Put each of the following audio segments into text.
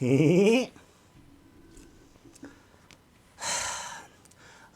हे,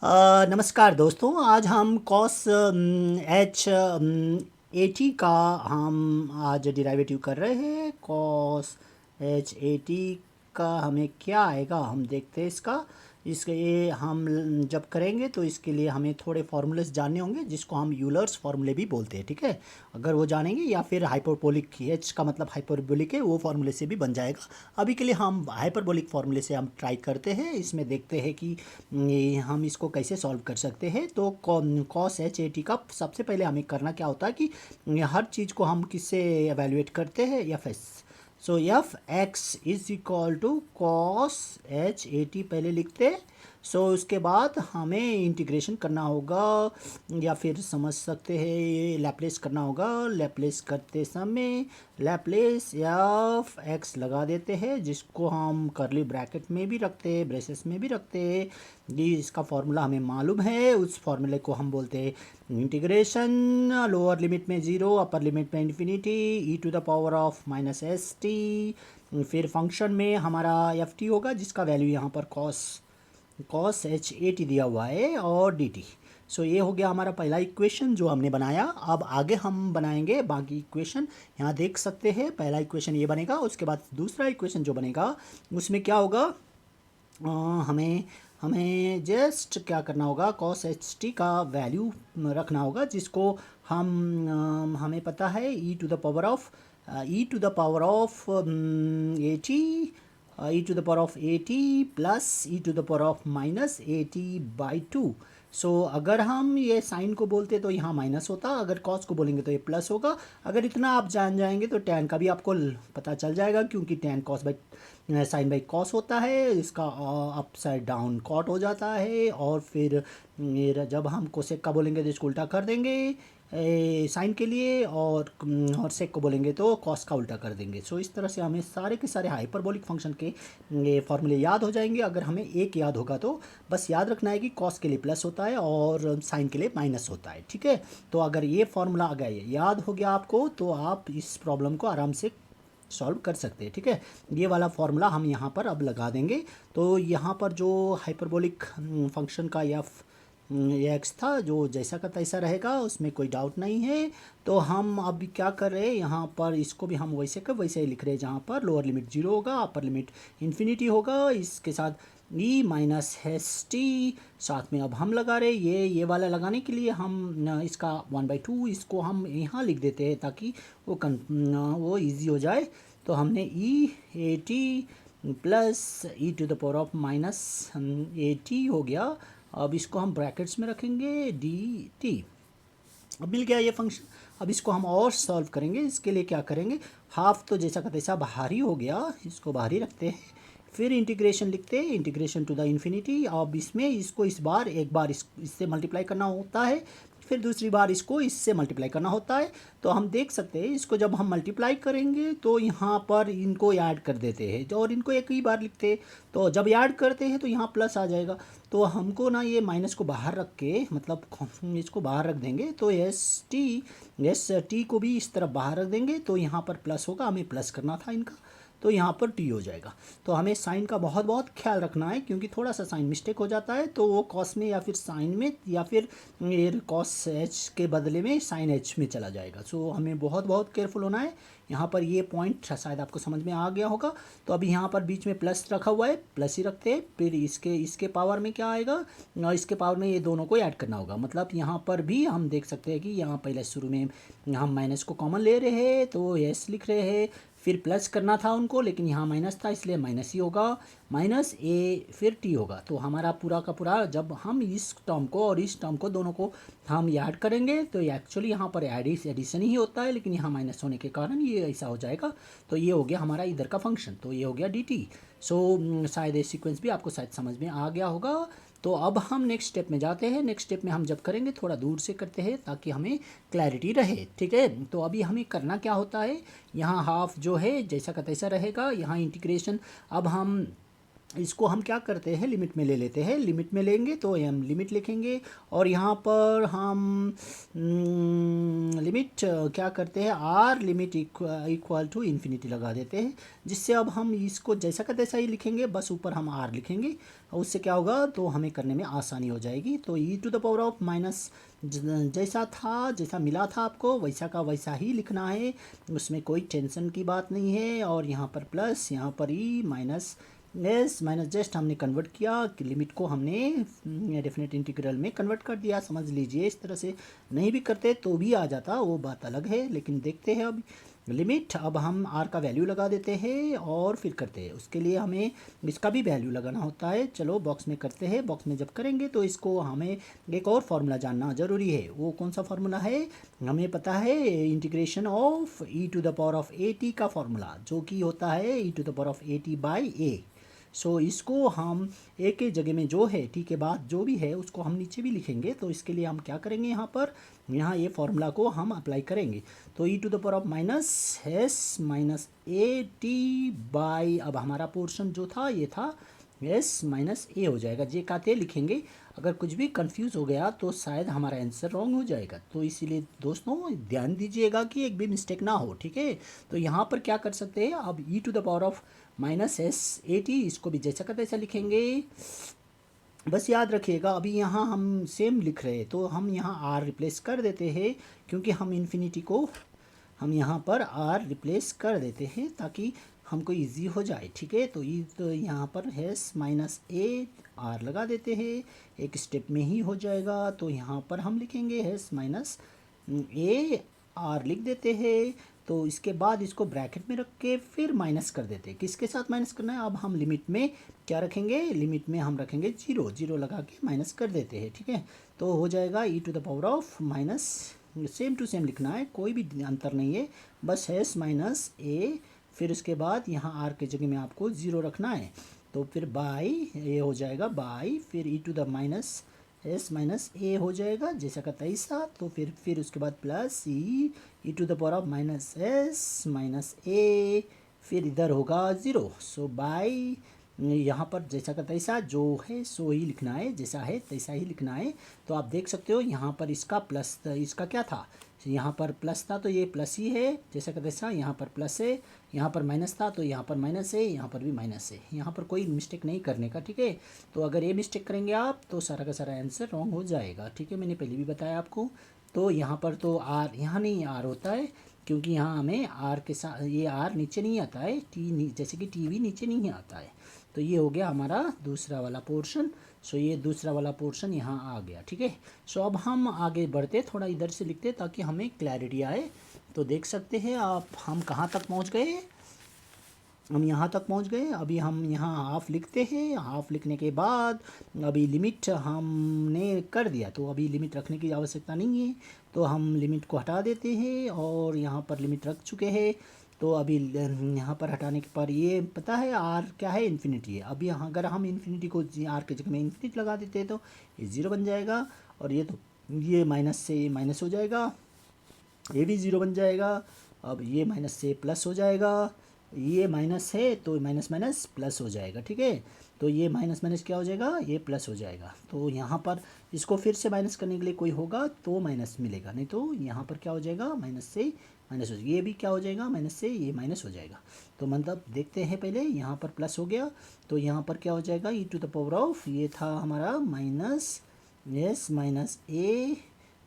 नमस्कार दोस्तों। आज हम कॉस एच ए टी का हम आज डिराइवेटिव कर रहे हैं। कॉस एच ए टी का हमें क्या आएगा हम देखते हैं इसका। इसके ये हम जब करेंगे तो इसके लिए हमें थोड़े फार्मूलेस जानने होंगे जिसको हम यूलर्स फार्मूले भी बोलते हैं, ठीक है। अगर वो जानेंगे या फिर हाइपरबोलिक, एच का मतलब हाइपरबोलिक है, वो फार्मूले से भी बन जाएगा। अभी के लिए हम हाइपरबोलिक फार्मूले से हम ट्राई करते हैं, इसमें देखते हैं कि ये हम इसको कैसे सॉल्व कर सकते हैं। तो कॉस एच ए टी का सबसे पहले हमें करना क्या होता है कि हर चीज़ को हम किससे एवेल्युएट करते हैं, F S. So F X is equal to cos H A T पहले लिखते हैं। सो उसके बाद हमें इंटीग्रेशन करना होगा या फिर समझ सकते हैं ये लैप्लेस करना होगा। लैप्लेस करते समय लैप्लेस एफ एक्स लगा देते हैं, जिसको हम करली ब्रैकेट में भी रखते हैं, ब्रेसेस में भी रखते हैं। ये इसका फॉर्मूला हमें मालूम है, उस फॉर्मूले को हम बोलते हैं इंटीग्रेशन। लोअर लिमिट में ज़ीरो, अपर लिमिट में infinity, E to the power of minus S T. फिर फंक्शन में हमारा एफ टी होगा जिसका वैल्यू यहाँ पर कॉस एच ए टी दिया हुआ है और डी टी। सो ये हो गया हमारा पहला इक्वेशन जो हमने बनाया। अब आगे हम बनाएंगे बाकी इक्वेशन। यहाँ देख सकते हैं पहला इक्वेशन ये बनेगा, उसके बाद दूसरा इक्वेशन जो बनेगा उसमें क्या होगा, हमें हमें जस्ट क्या करना होगा, कॉस एच टी का वैल्यू रखना होगा जिसको हमें पता है e to the power of a t, e to the power of a t plus e to the power of minus a t by two. So अगर हम ये साइन को बोलते तो यहाँ माइनस होता, अगर कॉस को बोलेंगे तो ये प्लस होगा। अगर इतना आप जान जाएंगे तो टैन का भी आपको पता चल जाएगा, क्योंकि tan cos by sine by cos होता है, इसका अपसाइड डाउन कॉट हो जाता है। और फिर जब हम कोसेक का बोलेंगे तो इसको उल्टा कर देंगे साइन के लिए, और सेक को बोलेंगे तो कॉस का उल्टा कर देंगे। सो इस तरह से हमें सारे के सारे हाइपरबोलिक फंक्शन के ये फॉर्मूले याद हो जाएंगे। अगर हमें एक याद होगा तो बस याद रखना है कि कॉस के लिए प्लस होता है और साइन के लिए माइनस होता है, ठीक है। तो अगर ये फॉर्मूला आ गया, ये याद हो गया आपको, तो आप इस प्रॉब्लम को आराम से सॉल्व कर सकते हैं, ठीक है। ये वाला फॉर्मूला हम यहाँ पर अब लगा देंगे। तो यहाँ पर जो हाइपरबोलिक फंक्शन का या ये एक्स था जो जैसा का तैसा रहेगा, उसमें कोई डाउट नहीं है। तो हम अब क्या कर रहे हैं, यहाँ पर इसको भी हम वैसे का वैसे ही लिख रहे हैं, जहाँ पर लोअर लिमिट जीरो होगा, अपर लिमिट इन्फिनिटी होगा, इसके साथ ई माइनस एस टी साथ में अब हम लगा रहे ये वाला लगाने के लिए हम इसका 1/2 इसको हम यहाँ लिख देते हैं ताकि वो ईजी हो जाए। तो हमने e a t plus e to the power of minus a t हो गया। अब इसको हम ब्रैकेट्स में रखेंगे डी टी। अब मिल गया ये फंक्शन। अब इसको हम और सॉल्व करेंगे। इसके लिए क्या करेंगे, हाफ तो जैसा का तैसा बाहरी हो गया, इसको बाहरी रखते हैं। फिर इंटीग्रेशन लिखते हैं, इंटीग्रेशन टू द इन्फिनिटी। अब इसमें इसको इस बार एक बार इससे मल्टीप्लाई करना होता है, फिर दूसरी बार इसको इससे मल्टीप्लाई करना होता है। तो हम देख सकते हैं इसको जब हम मल्टीप्लाई करेंगे तो यहाँ पर इनको ऐड कर देते हैं, और इनको एक ही बार लिखते हैं। तो जब ऐड करते हैं तो यहाँ प्लस आ जाएगा। तो हमको ना ये माइनस को बाहर रख के, मतलब इसको बाहर रख देंगे, तो एस टी को भी इस तरफ बाहर रख देंगे, तो यहाँ पर प्लस होगा, हमें प्लस करना था इनका, तो यहाँ पर टी हो जाएगा। तो हमें साइन का बहुत बहुत ख्याल रखना है, क्योंकि थोड़ा सा साइन मिस्टेक हो जाता है तो वो कॉस में या फिर साइन में या फिर कॉस एच के बदले में साइन एच में चला जाएगा। सो हमें बहुत बहुत केयरफुल होना है। यहाँ पर ये पॉइंट शायद आपको समझ में आ गया होगा। तो अभी यहाँ पर बीच में प्लस रखा हुआ है, प्लस ही रखते हैं। फिर इसके पावर में क्या आएगा, और इसके पावर में ये दोनों को ऐड करना होगा। मतलब यहाँ पर भी हम देख सकते हैं कि यहाँ पहले शुरू में हम माइनस को कॉमन ले रहे हैं तो एस लिख रहे हैं, फिर प्लस करना था उनको, लेकिन यहाँ माइनस था इसलिए माइनस ही होगा, माइनस ए फिर टी होगा। तो हमारा पूरा का पूरा जब हम इस टर्म को और इस टर्म को दोनों को हम ऐड करेंगे तो एक्चुअली यहाँ पर एडिशन ही होता है, लेकिन यहाँ माइनस होने के कारण ये ऐसा हो जाएगा। तो ये हो गया हमारा इधर का फंक्शन, तो ये हो गया डी टी। सो शायद ये सीक्वेंस भी आपको शायद समझ में आ गया होगा। तो अब हम नेक्स्ट स्टेप में जाते हैं। नेक्स्ट स्टेप में हम जब करेंगे थोड़ा दूर से करते हैं ताकि हमें क्लैरिटी रहे, ठीक है। तो अभी हमें करना क्या होता है, यहाँ हाफ जो है जैसा का तैसा रहेगा, यहाँ इंटीग्रेशन अब हम इसको हम क्या करते हैं, लिमिट में ले लेते हैं। लिमिट में लेंगे तो हम लिमिट लिखेंगे और यहाँ पर हम लिमिट क्या करते हैं, R limit equal to infinity लगा देते हैं, जिससे अब हम इसको जैसा का तैसा ही लिखेंगे, बस ऊपर हम आर लिखेंगे और उससे क्या होगा, तो हमें करने में आसानी हो जाएगी। तो e to the power of minus जैसा था, जैसा मिला था आपको वैसा का वैसा ही लिखना है, उसमें कोई टेंशन की बात नहीं है। और यहाँ पर प्लस, यहाँ पर E minus s minus, just हमने कन्वर्ट किया कि लिमिट को हमने डेफिनेट इंटीग्रल में कन्वर्ट कर दिया, समझ लीजिए। इस तरह से नहीं भी करते तो भी आ जाता, वो बात अलग है। लेकिन देखते हैं अब लिमिट, अब हम आर का वैल्यू लगा देते हैं और फिर करते हैं। उसके लिए हमें इसका भी वैल्यू लगाना होता है। चलो बॉक्स में करते हैं। बॉक्स में जब करेंगे तो इसको हमें एक और फार्मूला जानना ज़रूरी है। वो कौन सा फार्मूला है, हमें पता है, integration of e to the power of a t का फार्मूला, जो कि होता है e to the power of a t by a. So इसको हम एक ही जगह में जो है टी के बाद जो भी है उसको हम नीचे भी लिखेंगे। तो इसके लिए हम क्या करेंगे, यहाँ पर यहाँ ये फॉर्मूला को हम अप्लाई करेंगे। तो e to the power of minus s minus a t by, अब हमारा पोर्शन जो था ये था एस माइनस ए हो जाएगा, जे का ते लिखेंगे। अगर कुछ भी कंफ्यूज हो गया तो शायद हमारा आंसर रॉन्ग हो जाएगा। तो इसीलिए दोस्तों ध्यान दीजिएगा कि एक भी मिस्टेक ना हो, ठीक है। तो यहाँ पर क्या कर सकते हैं, अब e to the power of minus s a t, इसको भी जैसा का तैसा लिखेंगे। बस याद रखिएगा, अभी यहाँ हम सेम लिख रहे हैं तो हम यहाँ आर रिप्लेस कर देते हैं, क्योंकि हम इन्फिनिटी को हम यहाँ पर आर रिप्लेस कर देते हैं ताकि हमको इजी हो जाए, ठीक है। तो यहाँ पर एस माइनस ए आर लगा देते हैं, एक स्टेप में ही हो जाएगा। तो यहाँ पर हम लिखेंगे एस माइनस ए आर लिख देते हैं। तो इसके बाद इसको ब्रैकेट में रख के फिर माइनस कर देते हैं। किसके साथ माइनस करना है, अब हम लिमिट में क्या रखेंगे, लिमिट में हम रखेंगे जीरो, जीरो लगा के माइनस कर देते हैं, ठीक है। तो हो जाएगा e to the power of minus, same to same लिखना है, कोई भी अंतर नहीं है, बस एस माइनस ए, फिर उसके बाद यहाँ आर के जगह में आपको ज़ीरो रखना है। तो फिर बाई ए हो जाएगा, बाई फिर e to the minus s minus a हो जाएगा जैसा का तैसा। तो फिर उसके बाद plus e to the power of minus s minus a, फिर इधर होगा ज़ीरो। सो बाई यहाँ पर जैसा का तैसा जो है सो ही लिखना है, जैसा है तैसा ही लिखना है। तो आप देख सकते हो यहाँ पर इसका प्लस, इसका क्या था, यहाँ पर प्लस था तो ये प्लस ही है जैसा का तैसा, यहाँ पर प्लस है, यहाँ पर माइनस था तो यहाँ पर माइनस है, यहाँ पर भी माइनस है। यहाँ पर कोई मिस्टेक नहीं करने का, ठीक है। तो अगर ये मिस्टेक करेंगे आप तो सारा का सारा आंसर रॉन्ग हो जाएगा, ठीक है। मैंने पहले भी बताया आपको। तो यहाँ पर तो आर, यहाँ नहीं आर होता है, क्योंकि यहाँ हमें आर के साथ ये आर नीचे नहीं आता है, टी जैसे कि टी भी नीचे नहीं आता है। तो ये हो गया हमारा दूसरा वाला पोर्शन। सो ये दूसरा वाला पोर्शन यहाँ आ गया, ठीक है। सो अब हम आगे बढ़ते, थोड़ा इधर से लिखते ताकि हमें क्लैरिटी आए। तो देख सकते हैं आप हम कहाँ तक पहुँच गए, हम यहाँ तक पहुँच गए। अभी हम यहाँ हाफ लिखते हैं, हाफ लिखने के बाद अभी लिमिट हमने कर दिया, तो अभी लिमिट रखने की आवश्यकता नहीं है। तो हम लिमिट को हटा देते हैं और यहाँ पर लिमिट रख चुके हैं। तो अभी यहाँ पर हटाने के पर ये पता है आर क्या है, इन्फिनिटी है। अभी अगर हम इन्फिनिटी को आर के जगह में इन्फिनिटी लगा देते हैं तो ये ज़ीरो बन जाएगा, और ये तो ये माइनस से ये माइनस हो जाएगा, ये भी ज़ीरो बन जाएगा। अब ये माइनस से प्लस हो जाएगा, ये माइनस है तो माइनस माइनस प्लस हो जाएगा, ठीक है। तो ये माइनस माइनस क्या हो जाएगा, ये प्लस हो जाएगा। तो यहाँ पर इसको फिर से माइनस करने के लिए कोई होगा तो माइनस मिलेगा, नहीं तो यहाँ पर क्या हो जाएगा, माइनस से माइनस हो जाएगा। ये भी क्या हो जाएगा, माइनस से ये माइनस हो जाएगा। तो मतलब देखते हैं पहले, यहाँ पर प्लस हो गया तो यहाँ पर क्या हो जाएगा, e to the power of, ये था हमारा माइनस एस माइनस ए।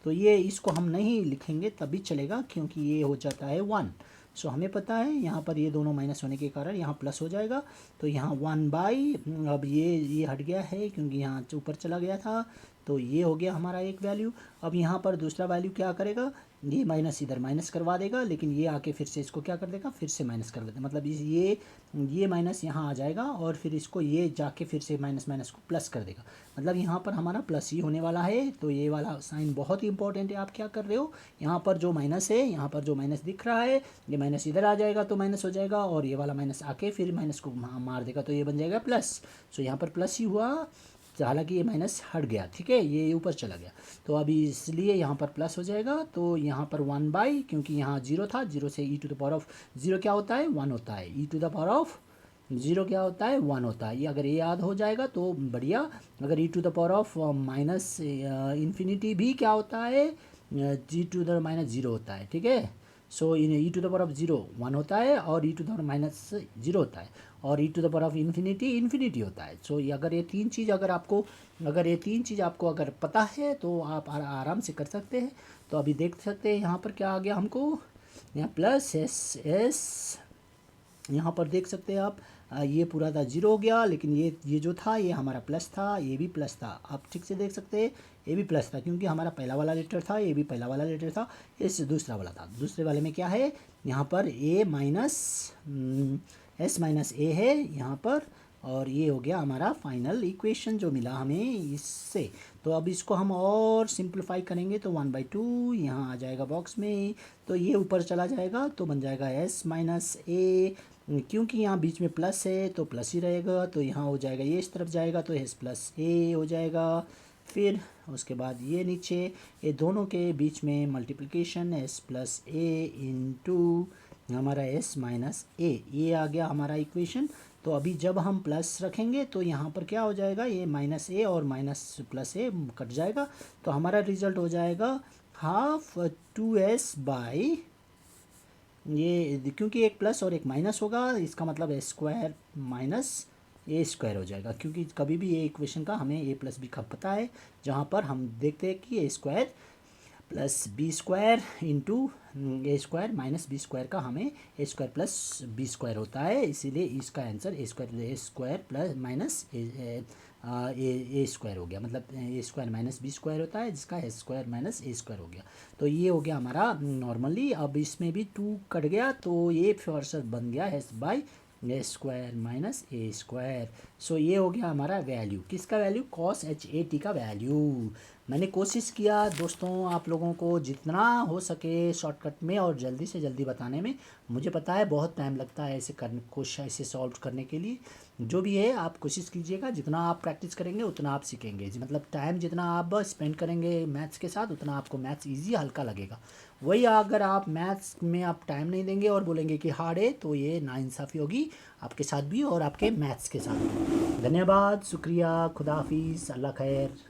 तो ये इसको हम नहीं लिखेंगे तभी चलेगा, क्योंकि ये हो जाता है वन। सो हमें पता है यहाँ पर ये दोनों माइनस होने के कारण यहाँ प्लस हो जाएगा। तो यहाँ वन बाई, अब ये हट गया है क्योंकि यहाँ ऊपर चला गया था। तो ये हो गया हमारा एक वैल्यू। अब यहाँ पर दूसरा वैल्यू क्या करेगा, ये माइनस इधर माइनस करवा देगा, लेकिन ये आके फिर से इसको क्या कर देगा, फिर से माइनस कर देगा। मतलब ये माइनस यहाँ आ जाएगा और फिर इसको ये जाके फिर से माइनस माइनस को प्लस कर देगा। मतलब यहाँ पर हमारा प्लस ही होने वाला है। तो ये वाला साइन बहुत ही इंपॉर्टेंट है। आप क्या कर रहे हो, यहाँ पर जो माइनस है, यहाँ पर जो माइनस दिख रहा है, ये माइनस इधर आ जाएगा तो माइनस हो जाएगा, और ये वाला माइनस आके फिर माइनस को मार देगा तो ये बन जाएगा प्लस। सो यहाँ पर प्लस ही हुआ, हालांकि ये माइनस हट गया, ठीक है, ये ऊपर चला गया। तो अभी इसलिए यहाँ पर प्लस हो जाएगा। तो यहाँ पर वन बाई, क्योंकि यहाँ जीरो था, जीरो से e to the power of zero क्या होता है, वन होता है। E to the power of zero क्या होता है, 1 होता है। ये अगर ये याद हो जाएगा तो बढ़िया। अगर e to the power of minus infinity भी क्या होता है, e to the minus zero होता है, ठीक है। So e to the power of zero 1 होता है और e to the power minus zero होता है और e to the power of infinity infinity होता है। सो ये अगर ये तीन चीज़ आपको अगर पता है तो आप आराम से कर सकते हैं। तो अभी देख सकते हैं यहाँ पर क्या आ गया हमको, यहाँ प्लस एस यहाँ पर देख सकते हैं आप, ये पूरा था ज़ीरो हो गया, लेकिन ये जो था ये हमारा प्लस था, ये भी प्लस था। आप ठीक से देख सकते हैं ये भी प्लस था क्योंकि हमारा पहला वाला लेटर था, ये भी पहला वाला लेटर था, ये दूसरा वाला था। दूसरे वाले में क्या है, यहाँ पर ए माइनस एस माइनस ए है यहाँ पर, और ये हो गया हमारा फाइनल इक्वेशन जो मिला हमें इससे। तो अब इसको हम और सिंप्लीफाई करेंगे तो 1/2 यहाँ आ जाएगा बॉक्स में, तो ये ऊपर चला जाएगा तो बन जाएगा एस माइनस ए, क्योंकि यहाँ बीच में प्लस है तो प्लस ही रहेगा, तो यहाँ हो जाएगा ये इस तरफ जाएगा तो एस प्लस ए हो जाएगा। फिर उसके बाद ये नीचे ये दोनों के बीच में मल्टीप्लिकेशन एस प्लस ए इंटू हमारा एस माइनस ए, ये आ गया हमारा इक्वेशन। तो अभी जब हम प्लस रखेंगे तो यहाँ पर क्या हो जाएगा, ये माइनस ए और माइनस प्लस ए कट जाएगा, तो हमारा रिजल्ट हो जाएगा हाफ 2s बाई, ये क्योंकि एक प्लस और एक माइनस होगा इसका मतलब a square minus a square हो जाएगा, क्योंकि कभी भी ये इक्वेशन का हमें ए प्लस बी का पता है, जहाँ पर हम देखते हैं कि a square plus b square into a square minus b square का हमें a square plus b square होता है, इसीलिए इसका answer a square plus minus a square हो गया, मतलब a square minus b square होता है जिसका a square minus a square हो गया। तो ये हो गया हमारा नॉर्मली। अब इसमें भी 2 कट गया तो ये फिर बन गया s by a square minus a square. So ये हो गया हमारा वैल्यू, किसका value, cos H A t का वैल्यू। मैंने कोशिश किया दोस्तों आप लोगों को जितना हो सके शॉर्टकट में और जल्दी से जल्दी बताने में। मुझे पता है बहुत टाइम लगता है ऐसे करने क्वेश्चन ऐसे सॉल्व करने के लिए, जो भी है आप कोशिश कीजिएगा, जितना आप प्रैक्टिस करेंगे उतना आप सीखेंगे, मतलब टाइम जितना आप स्पेंड करेंगे मैथ्स के साथ उतना आपको मैथ्स ईजी हल्का लगेगा। वही अगर आप मैथ्स में आप टाइम नहीं देंगे और बोलेंगे कि हार्ड है तो ये नाइंसाफ़ी होगी आपके साथ भी और आपके मैथ्स के साथ भी। धन्यवाद, शुक्रिया, खुदा हाफिज़, अल्लाह खैर।